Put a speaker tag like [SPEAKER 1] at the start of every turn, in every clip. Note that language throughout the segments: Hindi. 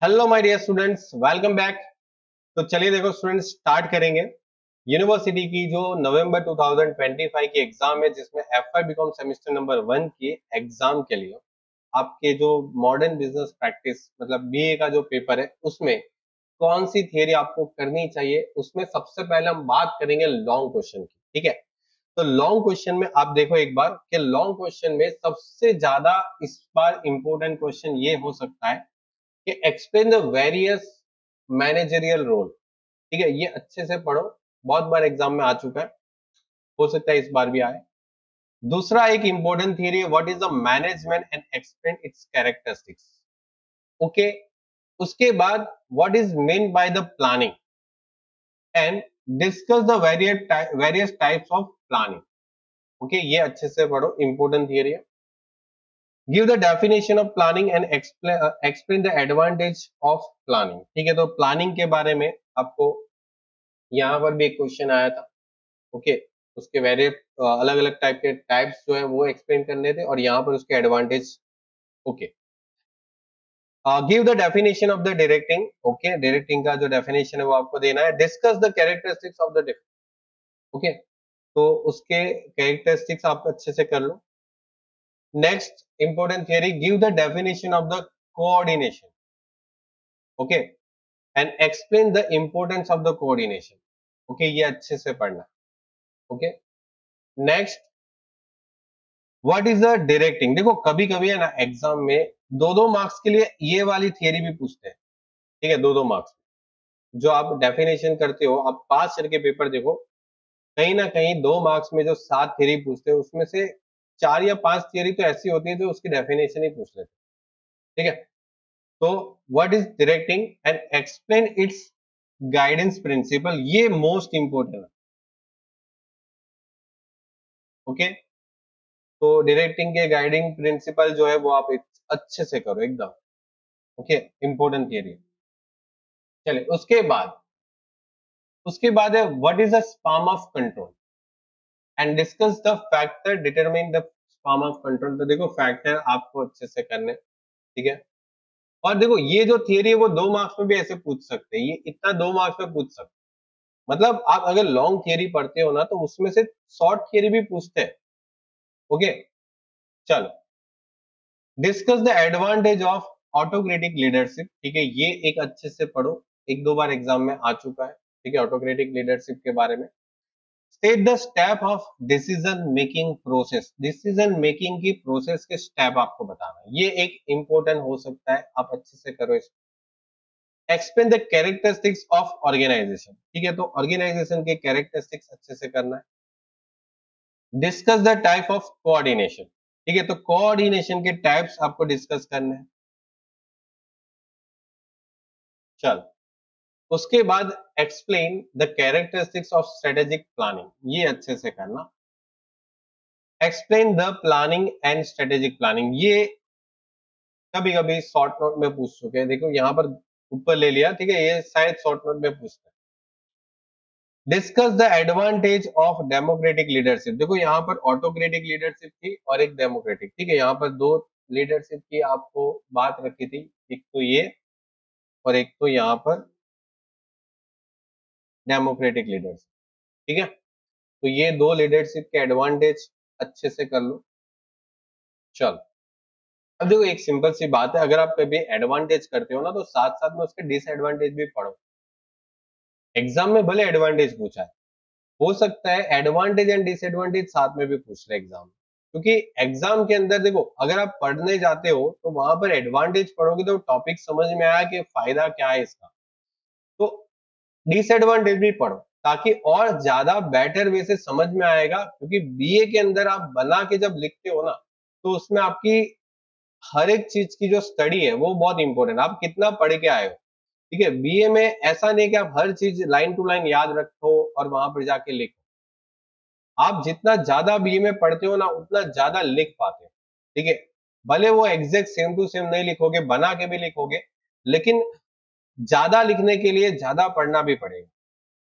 [SPEAKER 1] Hello my dear students, welcome back. तो चलिए देखो स्टूडेंट्स, स्टार्ट करेंगे यूनिवर्सिटी की जो नवंबर 2025 की एग्जाम है, जिसमें एफआई बीकॉम सेमेस्टर नंबर 1 की एग्जाम के लिए आपके जो मॉडर्न बिजनेस प्रैक्टिस मतलब बीए का जो पेपर है, उसमें कौन सी थियरी आपको करनी चाहिए। उसमें सबसे पहले हम बात करेंगे लॉन्ग क्वेश्चन की, ठीक है। तो लॉन्ग क्वेश्चन में आप देखो एक बार कि लॉन्ग क्वेश्चन में सबसे ज्यादा इस बार इंपॉर्टेंट क्वेश्चन ये हो सकता है कि explain the various managerial role. ठीक है, ये अच्छे से पढ़ो, बहुत बार एग्जाम में आ चुका है, हो सकता है इस बार भी आए। दूसरा एक इंपॉर्टेंट थियरी है, what is the management and explain it's characteristics. Okay, उसके बाद what is mean by the planning and discuss the various types of planning. Okay, ये अच्छे से पढ़ो, इंपॉर्टेंट थियरी है। Give the definition of planning and explain the advantage of planning. ठीक है, तो प्लानिंग के बारे में आपको यहाँ पर भी एक क्वेश्चन आया था। ओके, उसके वेरियस अलग अलग टाइप के टाइप्स जो है वो एक्सप्लेन करने थे, और यहाँ पर उसके advantage. Okay, give the definition of the directing. Okay, directing का जो डेफिनेशन है वो आपको देना है। Discuss the characteristics of the okay, तो उसके कैरेक्टरिस्टिक्स आप अच्छे से कर लो। Next important theory, give the definition of the coordination. Okay, and explain the importance of the coordination. Okay, ये अच्छे से पढ़ना। Okay, next what is the directing. देखो कभी कभी है ना एग्जाम में दो दो मार्क्स के लिए ये वाली थियरी भी पूछते हैं। ठीक है, दो दो मार्क्स जो आप डेफिनेशन करते हो, आप पास करके पेपर देखो, कहीं ना कहीं 2 मार्क्स में जो 7 थियरी पूछते हैं उसमें से 4 या 5 थियरी तो ऐसी होती है जो उसकी डेफिनेशन ही पूछ लेते हैं। ठीक है, तो what is directing and explain its guidance principle, ये मोस्ट इंपोर्टेंट है। ओके, तो डायरेक्टिंग के गाइडिंग प्रिंसिपल जो है वो आप अच्छे से करो एकदम। Okay, important theory. चलिए उसके बाद है what is the span of control and discuss the factor determine the span of control. तो देखो फैक्टर आपको अच्छे से करने, ठीक है। और देखो ये जो थियरी है वो 2 मार्क्स में भी ऐसे पूछ सकते हैं, ये इतना 2 मार्क्स में पूछ सकते हैं। मतलब आप अगर लॉन्ग थियरी पढ़ते हो ना तो उसमें से शॉर्ट थियरी भी पूछते हैं। ओके, चलो discuss the advantage of autocratic leadership. ठीक है, ये एक अच्छे से पढ़ो, एक दो बार एग्जाम में आ चुका है। ठीक है, ऑटोक्रेटिक लीडरशिप के बारे में। State the step of decision making process, decision making की प्रोसेस के स्टेप आपको बताना है, ये एक इंपॉर्टेंट हो सकता है, आप अच्छे से करो इसको। Explain the characteristics of organisation. ठीक है, तो ऑर्गेनाइजेशन के कैरेक्टरिस्टिक्स अच्छे से करना है। Discuss the type of coordination. ठीक है, तो कोऑर्डिनेशन के टाइप्स आपको डिस्कस करने हैं। चल उसके बाद explain the characteristics of strategic planning, ये अच्छे से करना। Explain the planning and strategic planning, ये कभी कभी शॉर्ट नोट में पूछ चुके हैं। देखो यहाँ पर ऊपर ले लिया, ठीक है, ये शायद शॉर्ट नोट में पूछते हैं। Discuss the advantage of democratic leadership. देखो यहाँ पर ऑटोक्रेटिक लीडरशिप थी और एक डेमोक्रेटिक, ठीक है, यहाँ पर दो लीडरशिप की आपको बात रखी थी, एक तो ये और एक तो यहाँ पर डेमोक्रेटिक लीडरशिप। ठीक है, तो ये दो लीडरशिप के एडवांटेज अच्छे से कर लो। चलो अब देखो एक सिंपल सी बात है, अगर आप कभी एडवांटेज करते हो ना तो साथ साथ में उसके डिसएडवांटेज भी पढ़ो। एग्जाम में भले एडवांटेज पूछा है, हो सकता है एडवांटेज एंड डिसएडवांटेज साथ में भी पूछ ले एग्जाम में। क्योंकि एग्जाम के अंदर देखो अगर आप पढ़ने जाते हो तो वहां पर एडवांटेज पढ़ोगे तो टॉपिक समझ में आया कि फायदा क्या है इसका, तो डिसएडवांटेज भी पढ़ो ताकि और ज्यादा बेटर वे से समझ में आएगा। क्योंकि बीए के अंदर आप बना के जब लिखते हो ना तो उसमें आपकी हर एक चीज की जो स्टडी है वो बहुत इंपॉर्टेंट, आप कितना पढ़ के आए हो। ठीक है, बीए में ऐसा नहीं कि आप हर चीज लाइन टू लाइन याद रखो और वहां पर जाके लिखो। आप जितना ज्यादा बीए में पढ़ते हो ना उतना ज्यादा लिख पाते हो। ठीक है, भले वो एग्जैक्ट सेम टू सेम नहीं लिखोगे, बना के भी लिखोगे, लेकिन ज्यादा लिखने के लिए ज्यादा पढ़ना भी पड़ेगा।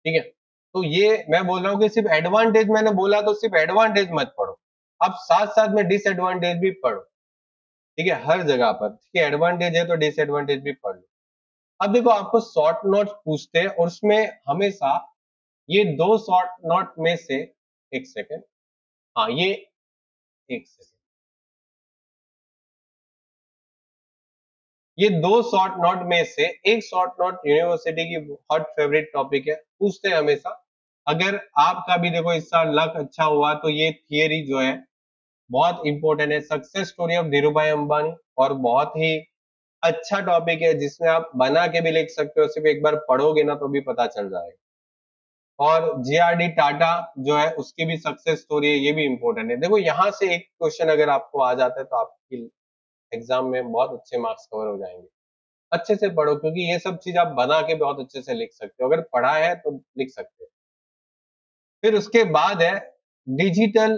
[SPEAKER 1] ठीक है, तो ये मैं बोल रहा हूँ कि सिर्फ एडवांटेज मैंने बोला तो सिर्फ एडवांटेज मत पढ़ो, आप साथ साथ में डिसएडवांटेज भी पढ़ो। ठीक है, हर जगह पर, ठीक है, एडवांटेज है तो डिसएडवांटेज भी पढ़ लो। अब देखो आपको शॉर्ट नोट पूछते हैं और उसमें हमेशा ये दो शॉर्ट नोट में से, एक सेकेंड, हाँ ये, एक सेकेंड, ये दो शॉर्ट नोट में से एक शॉर्ट नोट यूनिवर्सिटी की हॉट फेवरेट टॉपिक है, पूछते हैं हमेशा। अगर आपका भी देखो इस साल लक अच्छा हुआ तो ये थियरी जो है बहुत इंपॉर्टेंट है, सक्सेस स्टोरी ऑफ धीरू भाई अंबानी, और बहुत ही अच्छा टॉपिक है जिसमें आप बना के भी लिख सकते हो, सिर्फ एक बार पढ़ोगे ना तो भी पता चल जाएगा। और जेआरडी टाटा जो है उसकी भी सक्सेस स्टोरी है, ये भी इंपॉर्टेंट है। देखो यहाँ से एक क्वेश्चन अगर आपको आ जाता है तो आपकी एग्जाम में बहुत अच्छे मार्क्स कवर हो जाएंगे। अच्छे से पढ़ो क्योंकि ये सब चीज आप बना के बहुत अच्छे से लिख सकते हो, अगर पढ़ा है तो लिख सकते हो। फिर उसके बाद है डिजिटल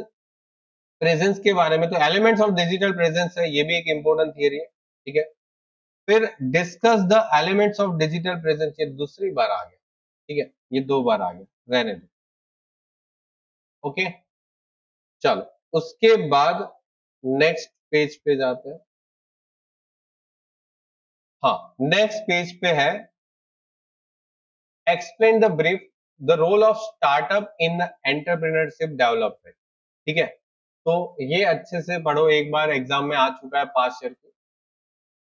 [SPEAKER 1] प्रेजेंस के बारे में, तो एलिमेंट्स ऑफ डिजिटल प्रेजेंस है, ये भी एक इंपॉर्टेंट थियरी है, ठीक है। फिर discuss the elements of digital presence, ये दूसरी बार आ गया, ठीक है, ये दो बार आ गया, रहने दो, ओके। चलो उसके बाद नेक्स्ट पेज पे जाते हैं। हाँ, नेक्स्ट पेज पे है explain the brief the role of startup in the entrepreneurship development, ठीक है। तो ये अच्छे से पढ़ो, एक बार एग्जाम में आ चुका है पास ईयर की।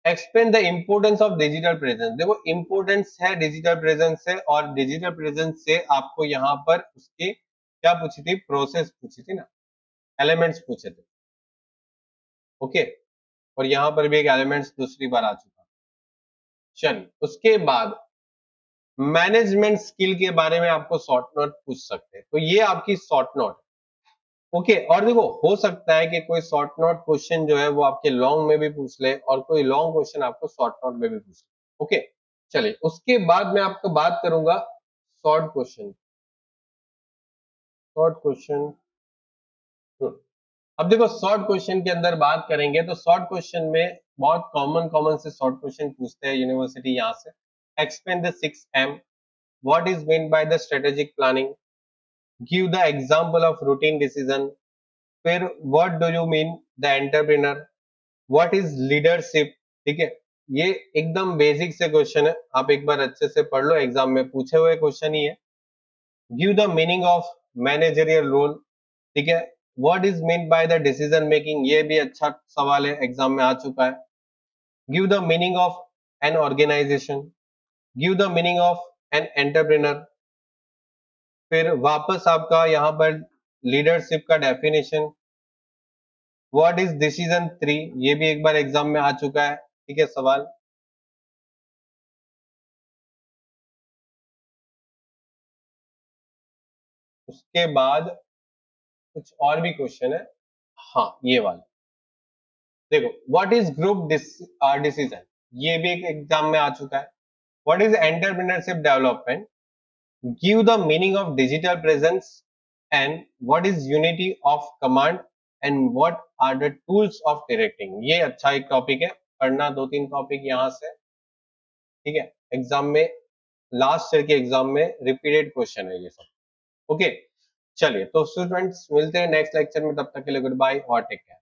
[SPEAKER 1] Explain the importance of digital presence, देखो इम्पोर्टेंस है डिजिटल प्रेजेंस से, और डिजिटल प्रेजेंस से आपको यहाँ पर उसकी क्या पूछी थी, प्रोसेस पूछी थी ना, एलिमेंट्स पूछे थे, ओके। और यहाँ पर भी एक एलिमेंट्स दूसरी बार आ चुका। चलिए उसके बाद मैनेजमेंट स्किल के बारे में आपको शॉर्ट नोट पूछ सकते हैं, तो ये आपकी शॉर्ट नोट, ओके। और देखो हो सकता है कि कोई शॉर्ट नोट क्वेश्चन जो है वो आपके लॉन्ग में भी पूछ ले, और कोई लॉन्ग क्वेश्चन आपको शॉर्ट नोट में भी पूछ ले, ओके। चलिए उसके बाद मैं आपको बात करूंगा शॉर्ट क्वेश्चन, शॉर्ट क्वेश्चन। अब देखो शॉर्ट क्वेश्चन के अंदर बात करेंगे तो शॉर्ट क्वेश्चन में बहुत कॉमन कॉमन से शॉर्ट क्वेश्चन पूछते हैं यूनिवर्सिटी यहाँ से। Explain the 6M, what is mean by the strategic planning, give the example of routine decision, फिर what do you mean the entrepreneur, what is leadership, ठीक है। ये एकदम बेसिक से क्वेश्चन है, आप एक बार अच्छे से पढ़ लो, एग्जाम में पूछे हुए क्वेश्चन ही है। Give the meaning of managerial role, ठीक है। What is mean by the decision making, ये भी अच्छा सवाल है, एग्जाम में आ चुका है। Give the meaning of an organisation, give the meaning of an entrepreneur, फिर वापस आपका यहाँ पर लीडरशिप का definition, what is decision tree, ये भी एक बार एग्जाम में आ चुका है, ठीक है सवाल। उसके बाद कुछ और भी क्वेश्चन है, हाँ ये वाला देखो, व्हाट इज ग्रुप डिसीजन, ये भी एक एग्जाम में आ चुका है। What is entrepreneurship development, give the meaning of digital presence, and what is unity of command, and what are the tools of directing, ये अच्छा एक टॉपिक है, पढ़ना दो तीन टॉपिक यहाँ से, ठीक है। एग्जाम में लास्ट ईयर के एग्जाम में रिपीटेड क्वेश्चन है ये सब, ओके। चलिए तो स्टूडेंट्स मिलते हैं नेक्स्ट लेक्चर में, तब तक के लिए गुड बाय और टेक केयर।